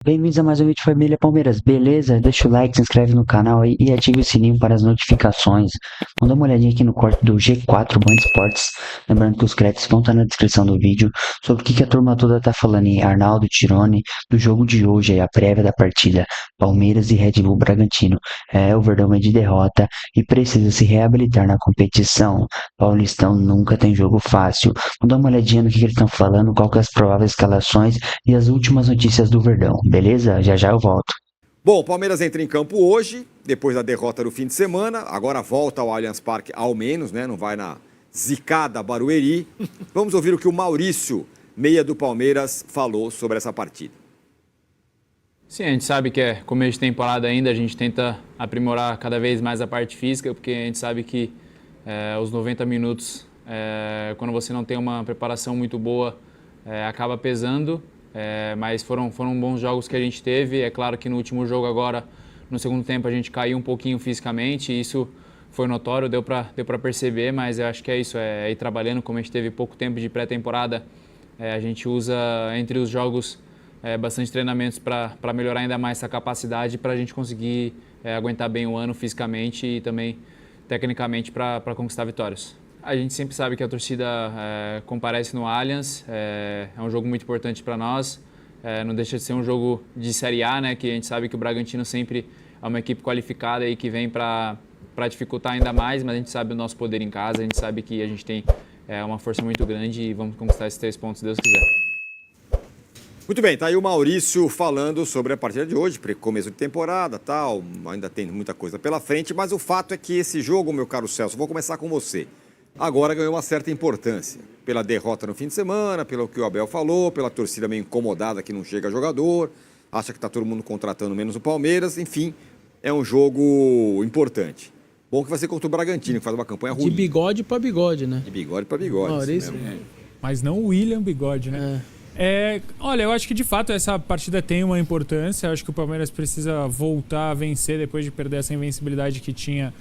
Bem-vindos a mais um vídeo Família Palmeiras, beleza? Deixa o like, se inscreve no canal aí e ative o sininho para as notificações. Vamos dar uma olhadinha aqui no corte do G4 Band Esportes. Lembrando que os créditos vão estar na descrição do vídeo. Sobre o que a turma toda tá falando em Arnaldo Tironi, do jogo de hoje, aí, a prévia da partida Palmeiras e Red Bull Bragantino. O Verdão é de derrota e precisa se reabilitar na competição. Paulistão nunca tem jogo fácil. Vamos dar uma olhadinha no que eles estão falando, qual que é as prováveis escalações e as últimas notícias do Verdão, beleza? Já já eu volto. Bom, o Palmeiras entra em campo hoje, depois da derrota do fim de semana. Agora volta ao Allianz Parque, ao menos, né? Não vai na zicada Barueri. Vamos ouvir o que o Maurício, meia do Palmeiras, falou sobre essa partida. Sim, a gente sabe que é começo de temporada ainda, a gente tenta aprimorar cada vez mais a parte física, porque a gente sabe que os 90 minutos, quando você não tem uma preparação muito boa, acaba pesando. Mas foram bons jogos que a gente teve. É claro que no último jogo agora, no segundo tempo, a gente caiu um pouquinho fisicamente. Isso foi notório, deu para perceber, mas eu acho que é isso, é ir trabalhando. Como a gente teve pouco tempo de pré-temporada, a gente usa entre os jogos bastante treinamentos para melhorar ainda mais essa capacidade, para a gente conseguir aguentar bem o ano fisicamente e também tecnicamente para conquistar vitórias. A gente sempre sabe que a torcida comparece no Allianz, é um jogo muito importante para nós, não deixa de ser um jogo de Série A, né, que a gente sabe que o Bragantino sempre é uma equipe qualificada e que vem para dificultar ainda mais, mas a gente sabe o nosso poder em casa, a gente sabe que a gente tem uma força muito grande e vamos conquistar esses 3 pontos, se Deus quiser. Muito bem, tá aí o Maurício falando sobre a partida de hoje, começo de temporada, tal, ainda tem muita coisa pela frente, mas o fato é que esse jogo, meu caro Celso, vou começar com você. Agora ganhou uma certa importância, pela derrota no fim de semana, pelo que o Abel falou, pela torcida meio incomodada que não chega jogador, acha que está todo mundo contratando menos o Palmeiras, enfim, é um jogo importante. Bom que vai ser contra o Bragantino, que faz uma campanha ruim. De bigode para bigode, né? De bigode para bigode. Maurício. Mas não o William Bigode, né? Olha, eu acho que de fato essa partida tem uma importância. Eu acho que o Palmeiras precisa voltar a vencer depois de perder essa invencibilidade que tinha,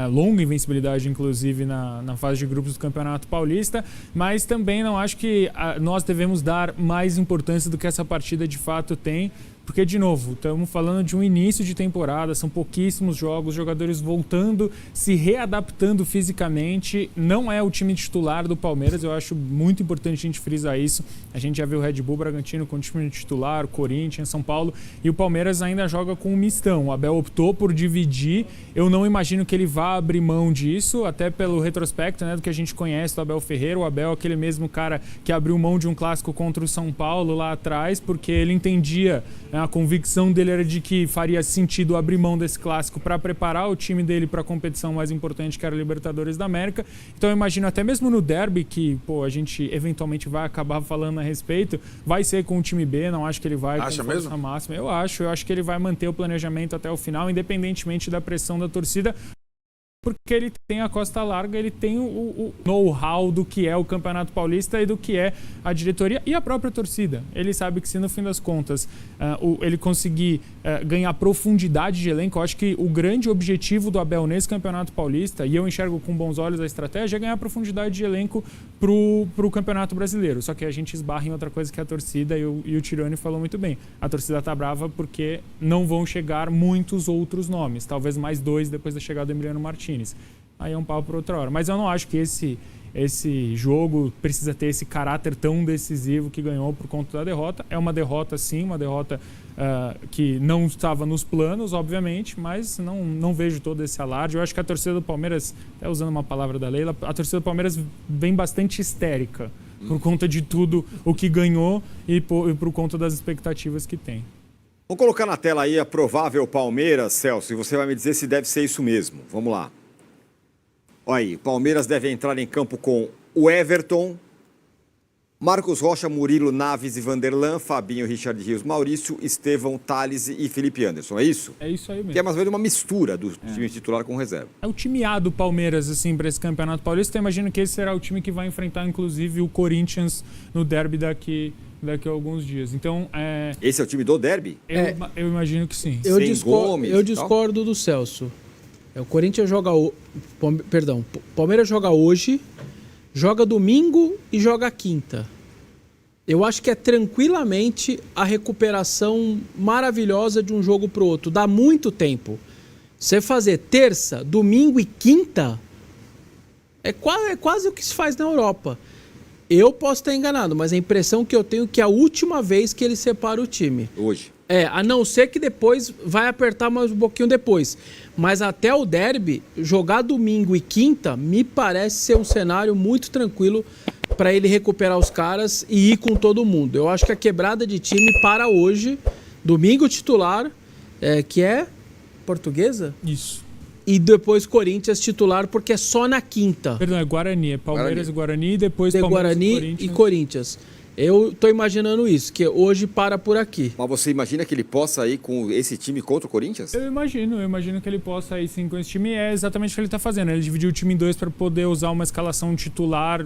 longa invencibilidade, inclusive, na fase de grupos do Campeonato Paulista. Mas também não acho que nós devemos dar mais importância do que essa partida de fato tem. Porque, de novo, estamos falando de um início de temporada, são pouquíssimos jogos, jogadores voltando, se readaptando fisicamente. Não é o time titular do Palmeiras, eu acho muito importante a gente frisar isso. A gente já viu o Red Bull Bragantino com o time titular, o Corinthians, São Paulo, e o Palmeiras ainda joga com um mistão. O Abel optou por dividir, eu não imagino que ele vá abrir mão disso, até pelo retrospecto, né, do que a gente conhece do Abel Ferreira. O Abel é aquele mesmo cara que abriu mão de um clássico contra o São Paulo lá atrás, porque ele entendia, a convicção dele era de que faria sentido abrir mão desse clássico para preparar o time dele para a competição mais importante, que era a Libertadores da América. Então eu imagino até mesmo no derby, que a gente eventualmente vai acabar falando a respeito, vai ser com o time B, não acho que ele vai com força máxima. Eu acho que ele vai manter o planejamento até o final, independentemente da pressão da torcida. Porque ele tem a costa larga, ele tem o know-how do que é o Campeonato Paulista e do que é a diretoria e a própria torcida. Ele sabe que se no fim das contas ele conseguir ganhar profundidade de elenco, eu acho que o grande objetivo do Abel nesse Campeonato Paulista, e eu enxergo com bons olhos a estratégia, é ganhar profundidade de elenco pro Campeonato Brasileiro. Só que a gente esbarra em outra coisa que é a torcida, e o Tironi falou muito bem. A torcida tá brava porque não vão chegar muitos outros nomes, talvez mais 2 depois da chegada do Emiliano Martins. Aí é um papo por outra hora. Mas eu não acho que esse jogo precisa ter esse caráter tão decisivo que ganhou por conta da derrota. É uma derrota, sim, uma derrota que não estava nos planos, obviamente, mas não vejo todo esse alarde. Eu acho que a torcida do Palmeiras, até usando uma palavra da Leila, a torcida do Palmeiras vem bastante histérica por conta de tudo o que ganhou e por conta das expectativas que tem. Vamos colocar na tela aí a provável Palmeiras, Celso, e você vai me dizer se deve ser isso mesmo. Vamos lá. Olha aí, Palmeiras deve entrar em campo com o Everton, Marcos Rocha, Murilo, Naves e Vanderlan, Fabinho, Richard Rios, Maurício, Estevão, Thales e Felipe Anderson, é isso? É isso aí mesmo. Que é mais ou menos uma mistura do time titular com reserva. É o time A do Palmeiras, assim, para esse Campeonato Paulista. Eu imagino que esse será o time que vai enfrentar, inclusive, o Corinthians no derby daqui a alguns dias. Então, Esse é o time do derby? Eu imagino que sim. Eu discordo do Celso. O Corinthians joga... Palmeiras joga hoje, joga domingo e joga quinta. Eu acho que é tranquilamente a recuperação maravilhosa de um jogo pro outro. Dá muito tempo. Você fazer terça, domingo e quinta é quase o que se faz na Europa. Eu posso estar enganado, mas a impressão que eu tenho é que é a última vez que ele separa o time. Hoje. A não ser que depois vai apertar mais um pouquinho depois. Mas até o derby, jogar domingo e quinta, me parece ser um cenário muito tranquilo para ele recuperar os caras e ir com todo mundo. Eu acho que a quebrada de time para hoje, domingo titular, que é Portuguesa? Isso. E depois Corinthians titular, porque é só na quinta. Perdão, é Guarani. É Palmeiras e Guarani, e depois Palmeiras Guarani e Corinthians. Eu tô imaginando isso, que hoje para por aqui. Mas você imagina que ele possa ir com esse time contra o Corinthians? Eu imagino que ele possa ir sim com esse time. É exatamente o que ele está fazendo. Ele dividiu o time em dois para poder usar uma escalação titular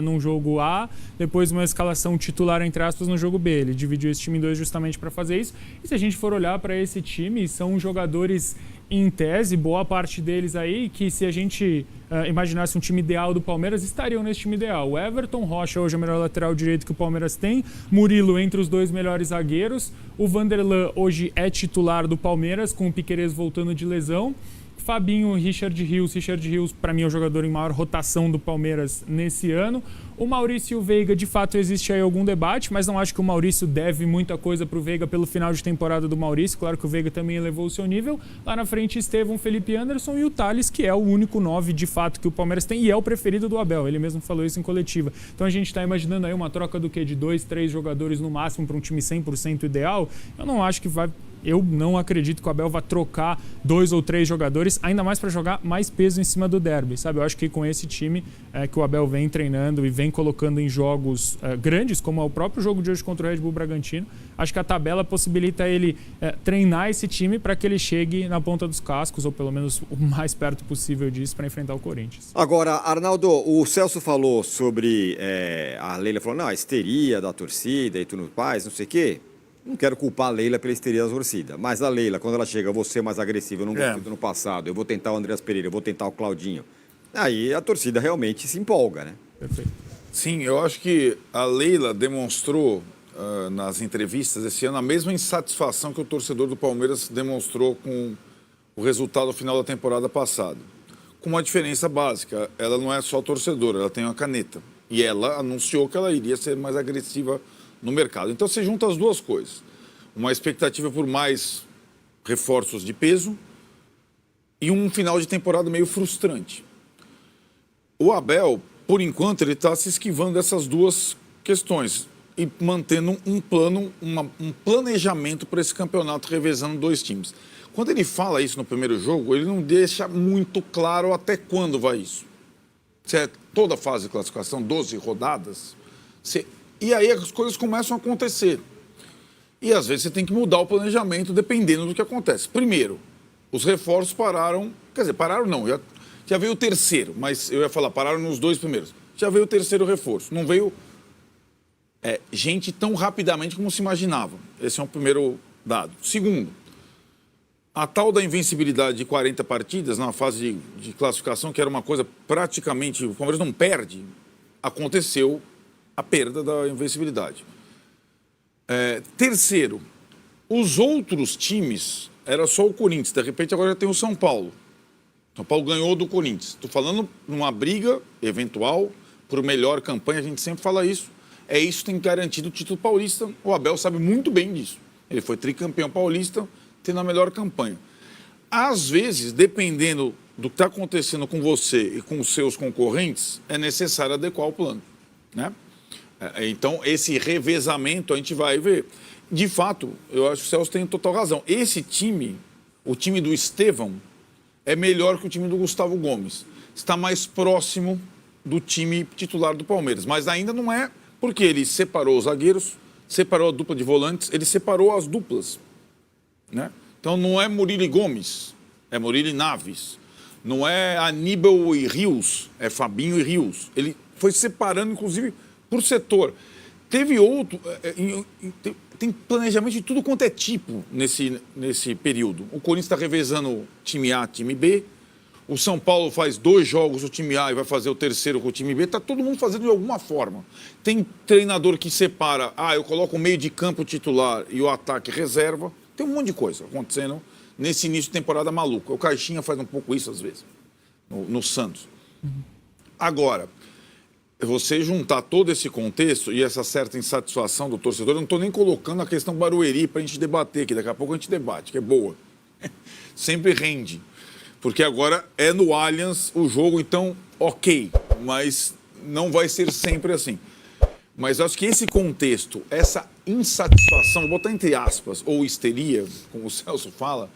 num jogo A, depois uma escalação titular, entre aspas, no jogo B. Ele dividiu esse time em dois justamente para fazer isso. E se a gente for olhar para esse time, são jogadores, em tese, boa parte deles aí, que se a gente imaginasse um time ideal do Palmeiras, estariam nesse time ideal. O Everton Rocha hoje é o melhor lateral direito que o Palmeiras tem, Murilo entre os dois melhores zagueiros, o Vanderlan hoje é titular do Palmeiras, com o Piquerez voltando de lesão, Fabinho, Richard Rios para mim é o jogador em maior rotação do Palmeiras nesse ano. O Maurício e o Veiga, de fato, existe aí algum debate, mas não acho que o Maurício deve muita coisa para o Veiga pelo final de temporada do Maurício. Claro que o Veiga também elevou o seu nível. Lá na frente, Estevão, Felipe Anderson e o Thales, que é o único 9 de fato que o Palmeiras tem e é o preferido do Abel. Ele mesmo falou isso em coletiva. Então a gente está imaginando aí uma troca do quê? De 2, 3 jogadores no máximo para um time 100% ideal. Eu não acho que vai... Eu não acredito que o Abel vá trocar 2 ou 3 jogadores, ainda mais para jogar mais peso em cima do derby, sabe? Eu acho que com esse time que o Abel vem treinando e vem colocando em jogos grandes, como é o próprio jogo de hoje contra o Red Bull Bragantino, acho que a tabela possibilita ele treinar esse time para que ele chegue na ponta dos cascos, ou pelo menos o mais perto possível disso, para enfrentar o Corinthians. Agora, Arnaldo, o Celso falou sobre... a Leila falou, não, a histeria da torcida e tudo mais, não sei o quê. Não quero culpar a Leila pela histeria da torcida, mas a Leila, quando ela chega, eu vou ser mais agressiva, eu não gostei do ano passado, eu vou tentar o Andreas Pereira, eu vou tentar o Claudinho. Aí a torcida realmente se empolga, né? Perfeito. Sim, eu acho que a Leila demonstrou nas entrevistas esse ano a mesma insatisfação que o torcedor do Palmeiras demonstrou com o resultado final da temporada passada. Com uma diferença básica, ela não é só torcedora, ela tem uma caneta. E ela anunciou que ela iria ser mais agressiva no mercado. Então você junta as duas coisas. Uma expectativa por mais reforços de peso e um final de temporada meio frustrante. O Abel, por enquanto, ele está se esquivando dessas duas questões e mantendo um plano, um planejamento para esse campeonato, revezando 2 times. Quando ele fala isso no primeiro jogo, ele não deixa muito claro até quando vai isso. Se é toda a fase de classificação, 12 rodadas, e aí as coisas começam a acontecer. E às vezes você tem que mudar o planejamento dependendo do que acontece. Primeiro, os reforços pararam... Quer dizer, pararam não, já veio o terceiro, mas eu ia falar, pararam nos 2 primeiros. Já veio o terceiro reforço. Não veio gente tão rapidamente como se imaginava. Esse é um primeiro dado. Segundo, a tal da invencibilidade de 40 partidas na fase de classificação, que era uma coisa praticamente... O Palmeiras não perde, aconteceu a perda da invencibilidade. Terceiro, os outros times, era só o Corinthians, de repente agora já tem o São Paulo. São Paulo ganhou do Corinthians. Estou falando numa briga eventual por melhor campanha, a gente sempre fala isso. Isso tem garantido o título paulista, o Abel sabe muito bem disso. Ele foi tricampeão paulista, tendo a melhor campanha. Às vezes, dependendo do que está acontecendo com você e com os seus concorrentes, é necessário adequar o plano, né? Então, esse revezamento a gente vai ver. De fato, eu acho que o Celso tem total razão. Esse time, o time do Estevão, é melhor que o time do Gustavo Gomes. Está mais próximo do time titular do Palmeiras. Mas ainda não é, porque ele separou os zagueiros, separou a dupla de volantes, ele separou as duplas, né? Então, não é Murilo e Gomes, é Murilo e Naves. Não é Aníbal e Rios, é Fabinho e Rios. Ele foi separando, inclusive... por setor. Teve outro... tem planejamento de tudo quanto é tipo nesse período. O Corinthians está revezando time A, time B. O São Paulo faz 2 jogos o time A e vai fazer o terceiro com o time B. Está todo mundo fazendo de alguma forma. Tem treinador que separa. Eu coloco o meio de campo titular e o ataque reserva. Tem um monte de coisa acontecendo nesse início de temporada maluco. O Caixinha faz um pouco isso às vezes, no Santos. Agora, você juntar todo esse contexto e essa certa insatisfação do torcedor, eu não estou nem colocando a questão Barueri para a gente debater, que daqui a pouco a gente debate, que é boa. Sempre rende. Porque agora é no Allianz o jogo, então, ok. Mas não vai ser sempre assim. Mas acho que esse contexto, essa insatisfação, vou botar entre aspas, ou histeria, como o Celso fala,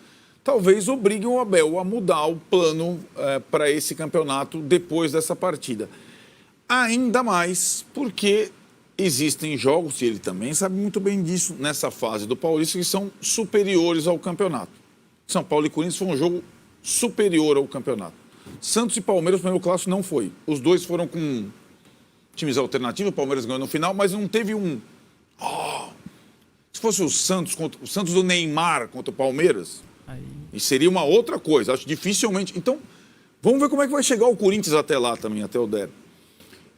talvez obrigue o Abel a mudar o plano para esse campeonato depois dessa partida. Ainda mais porque existem jogos, e ele também sabe muito bem disso, nessa fase do Paulista, que são superiores ao campeonato. São Paulo e Corinthians foi um jogo superior ao campeonato. Santos e Palmeiras, o primeiro clássico não foi. Os dois foram com times alternativos, o Palmeiras ganhou no final, mas não teve um... Se fosse o Santos do Neymar contra o Palmeiras, e seria uma outra coisa. Acho dificilmente... Então, vamos ver como é que vai chegar o Corinthians até lá também, até o derby.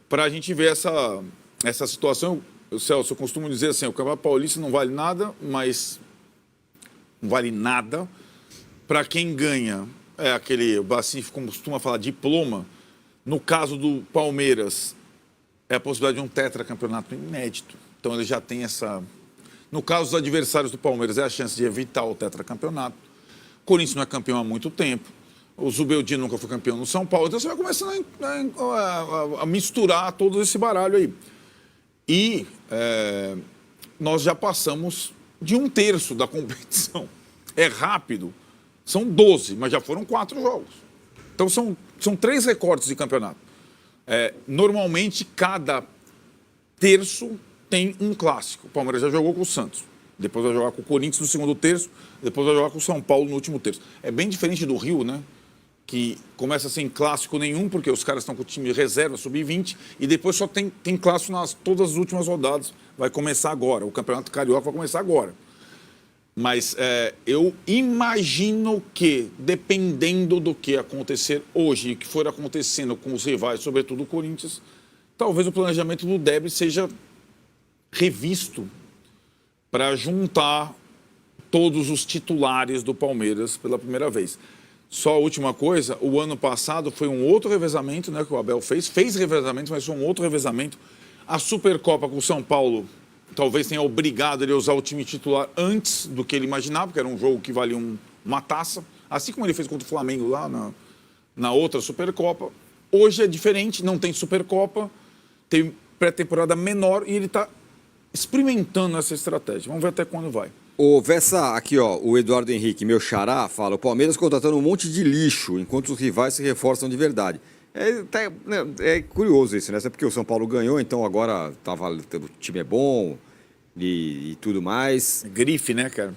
Para a gente ver essa situação. Celso, eu costumo dizer assim, o Campeonato Paulista não vale nada, mas não vale nada para quem ganha. É aquele, o Bacif costuma falar, diploma. No caso do Palmeiras, é a possibilidade de um tetracampeonato inédito. Então ele já tem essa... No caso dos adversários do Palmeiras, é a chance de evitar o tetracampeonato. O Corinthians não é campeão há muito tempo. O Zubeldia nunca foi campeão no São Paulo. Então você vai começando a misturar todo esse baralho aí. E nós já passamos de 1/3 da competição. É rápido. São 12, mas já foram 4 jogos. Então são 3 recortes de campeonato. Normalmente, cada terço tem um clássico. O Palmeiras já jogou com o Santos. Depois vai jogar com o Corinthians no segundo terço. Depois vai jogar com o São Paulo no último terço. É bem diferente do Rio, né? Que começa sem clássico nenhum, porque os caras estão com o time de reserva, sub-20, e depois só tem clássico todas as últimas rodadas. Vai começar agora. O Campeonato Carioca vai começar agora. Mas eu imagino que, dependendo do que acontecer hoje e que for acontecendo com os rivais, sobretudo o Corinthians, talvez o planejamento do derby seja revisto para juntar todos os titulares do Palmeiras pela primeira vez. Só a última coisa, o ano passado foi um outro revezamento, né, que o Abel fez revezamento, mas foi um outro revezamento. A Supercopa com o São Paulo talvez tenha obrigado ele a usar o time titular antes do que ele imaginava, porque era um jogo que valia uma taça, assim como ele fez contra o Flamengo lá na outra Supercopa. Hoje é diferente, não tem Supercopa, tem pré-temporada menor e ele está experimentando essa estratégia. Vamos ver até quando vai. Ô, Vessa, aqui ó, o Eduardo Henrique, meu xará, fala, o Palmeiras contratando um monte de lixo, enquanto os rivais se reforçam de verdade. É curioso isso, né? É porque o São Paulo ganhou, então agora o time é bom e tudo mais. Grife, né, cara?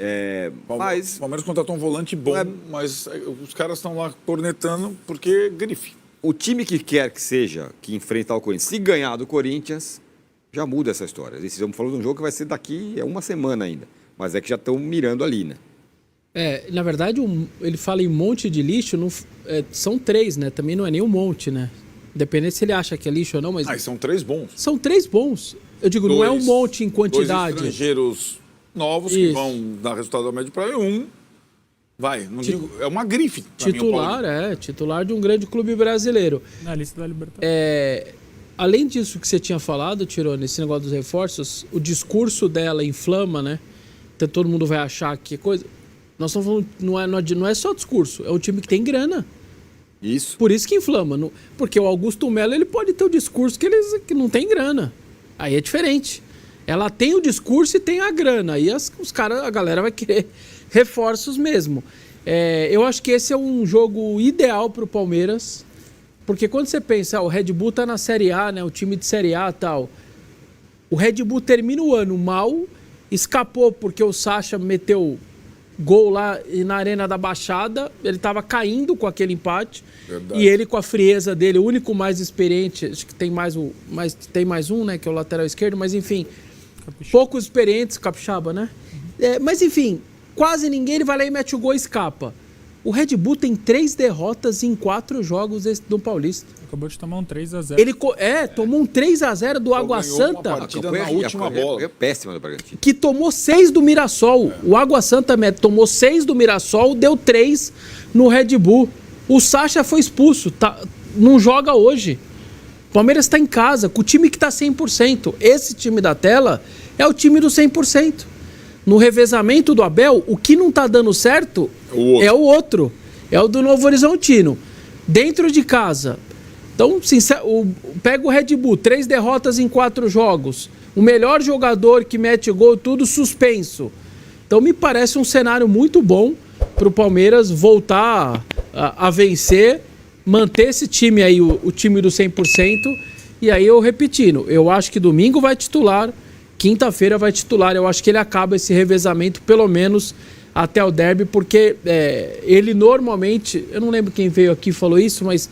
O Palmeiras contratou um volante bom, mas os caras estão lá cornetando porque grife. O time que quer que seja, que enfrentar o Corinthians, se ganhar do Corinthians, já muda essa história. Estamos falando de um jogo que vai ser daqui uma semana ainda. Mas é que já estão mirando ali, né? Na verdade, ele fala em monte de lixo, são 3, né? Também não é nem um monte, né? Dependendo se ele acha que é lixo ou não, mas... são 3 bons. São 3 bons. Eu digo, não é um monte em quantidade. 2 estrangeiros novos que vão dar resultado ao médio prazo e digo, é uma grife. Titular de um grande clube brasileiro. Na lista da Libertadores. Além disso que você tinha falado, Tirone, esse negócio dos reforços, o discurso dela inflama, né? Então todo mundo vai achar que é coisa... Nós estamos falando, não é só discurso, é um time que tem grana. Isso. Por isso que inflama. Porque o Augusto Melo, ele pode ter o discurso que não tem grana. Aí é diferente. Ela tem o discurso e tem a grana. Aí a galera vai querer reforços mesmo. Eu acho que esse é um jogo ideal para o Palmeiras. Porque quando você pensa, o Red Bull tá na Série A, né? O time de Série A e tal. O Red Bull termina o ano mal, escapou porque o Sacha meteu gol lá na Arena da Baixada, ele estava caindo com aquele empate. Verdade. E ele com a frieza dele, o único mais experiente, acho que tem mais um, né, que é o lateral esquerdo, mas enfim, poucos experientes, Capixaba, né? Mas enfim, quase ninguém, ele vai lá e mete o gol e escapa. O Red Bull tem 3 derrotas em 4 jogos do Paulista. Acabou de tomar um 3-0. Ele tomou um 3-0 do Água Santa. Uma partida na última bola. É péssima do Bragantino. Que tomou 6 do Mirassol. O Água Santa tomou 6 do Mirassol, deu 3 no Red Bull. O Sacha foi expulso, não joga hoje. O Palmeiras está em casa, com o time que está 100%. Esse time da tela é o time do 100%. No revezamento do Abel, o que não está dando certo é o outro. É o do Novo Horizontino. Dentro de casa. Então, pega o Red Bull, 3 derrotas em 4 jogos. O melhor jogador que mete gol, tudo suspenso. Então, me parece um cenário muito bom para o Palmeiras voltar a vencer, manter esse time aí, o time do 100%. E aí, eu repetindo, eu acho que domingo vai titular, quinta-feira vai titular. Eu acho que ele acaba esse revezamento, pelo menos até o derby, porque ele normalmente, eu não lembro quem veio aqui e falou isso, mas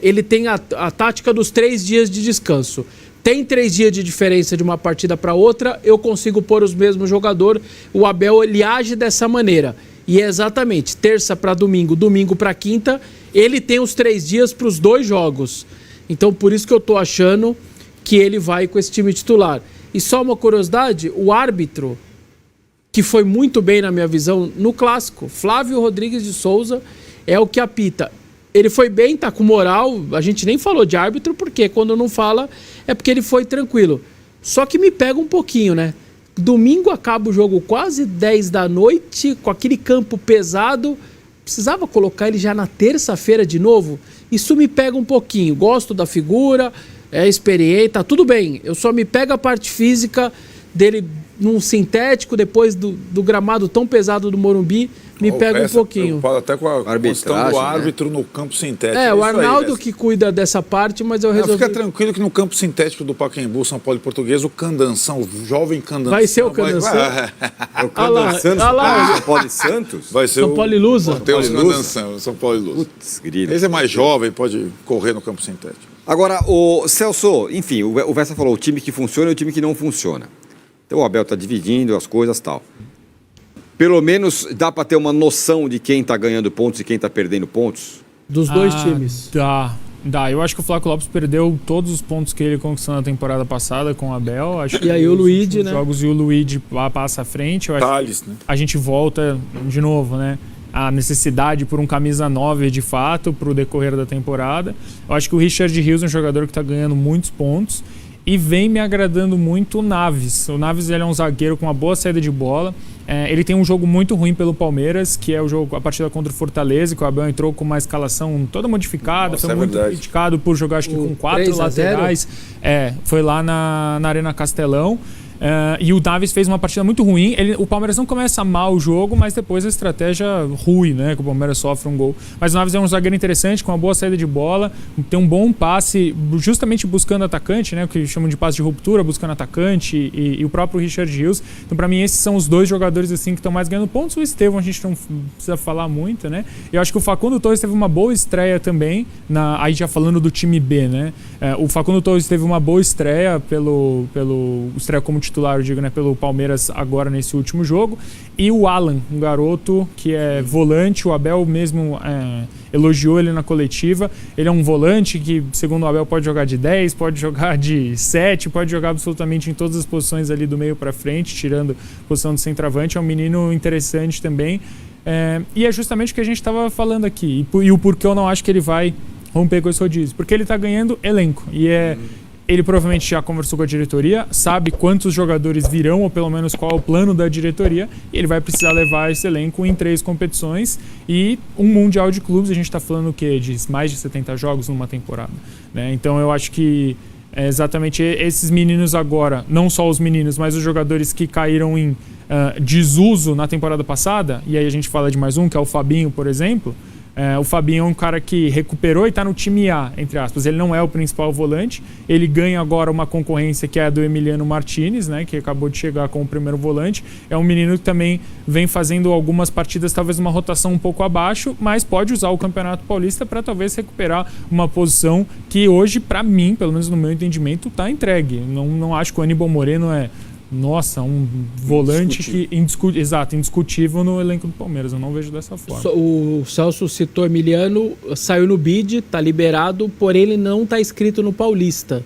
ele tem a tática dos 3 dias de descanso. Tem 3 dias de diferença de uma partida para outra, eu consigo pôr os mesmos jogadores. O Abel, ele age dessa maneira. E é exatamente terça para domingo, domingo para quinta, ele tem os 3 dias para os 2 jogos. Então, por isso que eu estou achando que ele vai com esse time titular. E só uma curiosidade, o árbitro, que foi muito bem na minha visão no clássico, Flávio Rodrigues de Souza, é o que apita. Ele foi bem, tá com moral, a gente nem falou de árbitro, porque quando não fala é porque ele foi tranquilo. Só que me pega um pouquinho, né? Domingo acaba o jogo quase 10 da noite, com aquele campo pesado, precisava colocar ele já na terça-feira de novo? Isso me pega um pouquinho, gosto da figura, é experiente, tá tudo bem, eu só me pego a parte física dele num sintético, depois do gramado tão pesado do Morumbi, me pega um pouquinho. Até com a questão do árbitro, né? No campo sintético. O Arnaldo que cuida dessa parte, mas eu resolvi... Fica tranquilo que no campo sintético do Pacaembu, São Paulo e Português, o Candanção, o jovem Candanção... Vai ser o Candanção? É o Candanção São Paulo e Santos? Vai ser São Paulo e Lusa? Mateus Candanção, São Paulo e Lusa. Putz, grilo. Esse é mais jovem, pode correr no campo sintético. Agora, o Celso, enfim, o Vessa falou o time que funciona e o time que não funciona. Então o Abel está dividindo as coisas e tal. Pelo menos dá para ter uma noção de quem está ganhando pontos e quem está perdendo pontos? Dos 2 times. Dá. Eu acho que o Flávio Lopes perdeu todos os pontos que ele conquistou na temporada passada com o Abel. Acho e aí o Luigi, né? Jogos e o Luigi passa à frente. Eu acho Thales, né? A gente volta de novo, né? A necessidade por um camisa 9 de fato para o decorrer da temporada. Eu acho que o Richard Rios é um jogador que está ganhando muitos pontos. E vem me agradando muito o Naves. O Naves, ele é um zagueiro com uma boa saída de bola. Ele tem um jogo muito ruim pelo Palmeiras, que é a partida contra o Fortaleza, que o Abel entrou com uma escalação toda modificada. Foi muito criticado por jogar, acho que com 4 laterais. Foi lá na Arena Castelão. E o Naves fez uma partida muito ruim. O Palmeiras não começa mal o jogo, mas depois a estratégia rui, né? Que o Palmeiras sofre um gol. Mas o Naves é um zagueiro interessante, com uma boa saída de bola, tem um bom passe, justamente buscando atacante, né? O que chamam de passe de ruptura, buscando atacante, e o próprio Richard Rios. Então, para mim, esses são os 2 jogadores assim que estão mais ganhando pontos. O Estevão, a gente não precisa falar muito, né? Eu acho que o Facundo Torres teve uma boa estreia também, aí já falando do time B, né? O Facundo Torres teve uma boa estreia pelo estreia como titular, eu digo, né, pelo Palmeiras agora nesse último jogo. E o Alan, um garoto que é volante, o Abel mesmo elogiou ele na coletiva. Ele é um volante que, segundo o Abel, pode jogar de 10, pode jogar de 7, pode jogar absolutamente em todas as posições ali do meio para frente, tirando a posição de centroavante. É um menino interessante também. E é justamente o que a gente estava falando aqui. E o porquê eu não acho que ele vai romper com esse rodízio. Porque ele está ganhando elenco. Ele provavelmente já conversou com a diretoria, sabe quantos jogadores virão, ou pelo menos qual é o plano da diretoria, e ele vai precisar levar esse elenco em 3 competições e um Mundial de Clubes. A gente está falando o quê? De mais de 70 jogos numa temporada, né? Então eu acho que exatamente esses meninos agora, não só os meninos, mas os jogadores que caíram em desuso na temporada passada, e aí a gente fala de mais um, que é o Fabinho, por exemplo. O Fabinho é um cara que recuperou e está no time A, entre aspas. Ele não é o principal volante. Ele ganha agora uma concorrência que é a do Emiliano Martinez, né, que acabou de chegar com o primeiro volante. É um menino que também vem fazendo algumas partidas, talvez uma rotação um pouco abaixo, mas pode usar o Campeonato Paulista para talvez recuperar uma posição que hoje, para mim, pelo menos no meu entendimento, está entregue. Não acho que o Aníbal Moreno é nossa, um volante indiscutível no elenco do Palmeiras. Eu não vejo dessa forma. O Celso citou Emiliano, saiu no bid, tá liberado, porém ele não tá inscrito no Paulista.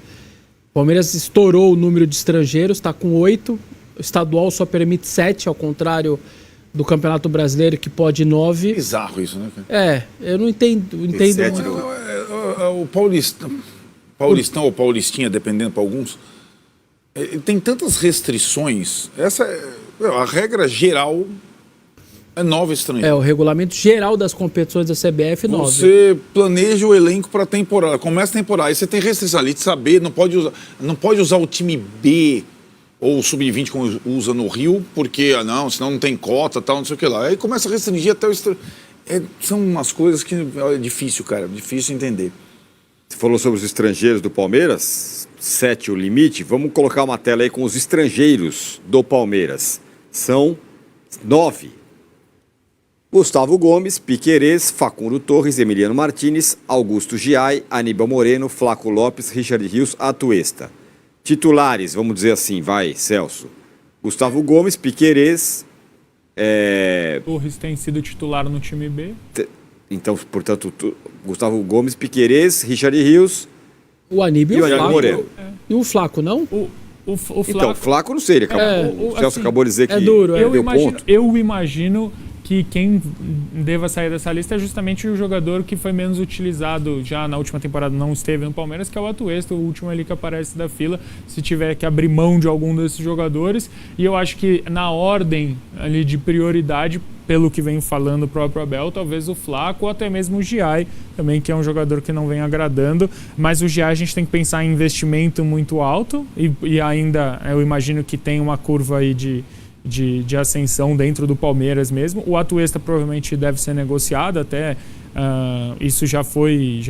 O Palmeiras estourou o número de estrangeiros, está com 8. O estadual só permite 7, ao contrário do Campeonato Brasileiro, que pode 9. Bizarro isso, né, cara? Eu não entendo. O Paulistão ou Paulistinha, dependendo para alguns, tem tantas restrições. A regra geral é 9 estrangeiros. O regulamento geral das competições da CBF 9. Você planeja o elenco para a temporada, começa a temporada, aí você tem restrição ali de saber, não pode usar o time B ou o sub-20 como usa no Rio, porque senão não tem cota, tal, não sei o que lá. Aí começa a restringir até o são umas coisas que é difícil, cara, difícil entender. Você falou sobre os estrangeiros do Palmeiras, 7 o limite. Vamos colocar uma tela aí com os estrangeiros do Palmeiras. São 9. Gustavo Gomes, Piquerez, Facundo Torres, Emiliano Martínez, Augusto Giai, Aníbal Moreno, Flaco Lopes, Richard Rios, Atuesta. Titulares, vamos dizer assim, vai, Celso. Gustavo Gomes, Piquerez. Torres tem sido titular no time B. Então, portanto, Gustavo Gomes, Piquerez, Richard Rios. O Aníbal e o Aníbal Moreno. E o Flaco, não? O Flaco... Então, o Flaco não sei, ele acabou, o Celso acabou de dizer que duro, deu ponto. Eu imagino que quem deva sair dessa lista é justamente o jogador que foi menos utilizado já na última temporada, não esteve no Palmeiras, que é o Atuesta, o último ali que aparece da fila, se tiver que abrir mão de algum desses jogadores. E eu acho que na ordem ali de prioridade, pelo que vem falando o próprio Abel, talvez o Flaco ou até mesmo o Giai, também, que é um jogador que não vem agradando. Mas o Giai a gente tem que pensar em investimento muito alto e ainda eu imagino que tem uma curva aí de ascensão dentro do Palmeiras mesmo. O Atuesta provavelmente deve ser negociado, até isso já foi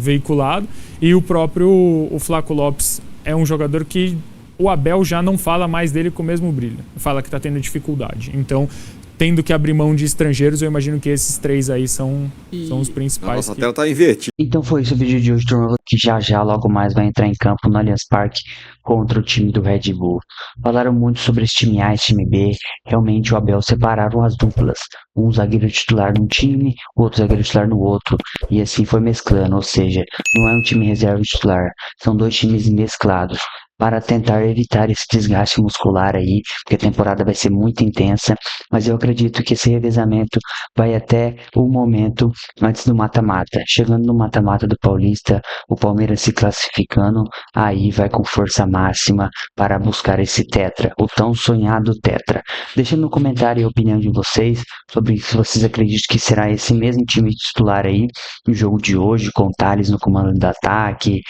veiculado. E o próprio Flaco Lopes é um jogador que o Abel já não fala mais dele com o mesmo brilho. Fala que está tendo dificuldade. Então, tendo que abrir mão de estrangeiros, eu imagino que esses 3 aí são os principais. Nossa, a tela tá invertida. Então foi isso o vídeo de hoje, turma, que já logo mais vai entrar em campo no Allianz Parque contra o time do Red Bull. Falaram muito sobre esse time A e esse time B. Realmente o Abel separaram as duplas. Um zagueiro titular num time, outro zagueiro titular no outro. E assim foi mesclando, ou seja, não é um time reserva titular, são 2 times mesclados, para tentar evitar esse desgaste muscular aí, porque a temporada vai ser muito intensa, mas eu acredito que esse revezamento vai até o momento antes do mata-mata. Chegando no mata-mata do Paulista, o Palmeiras se classificando, aí vai com força máxima para buscar esse tetra, o tão sonhado tetra. Deixa no comentário a opinião de vocês sobre se vocês acreditam que será esse mesmo time titular aí no jogo de hoje, com Thales no comando do ataque,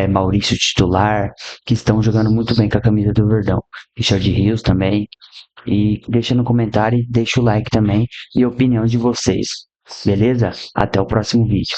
Maurício titular, que estão jogando muito bem com a camisa do Verdão. Richard Rios também. E deixa no comentário, deixa o like também e a opinião de vocês. Beleza? Até o próximo vídeo.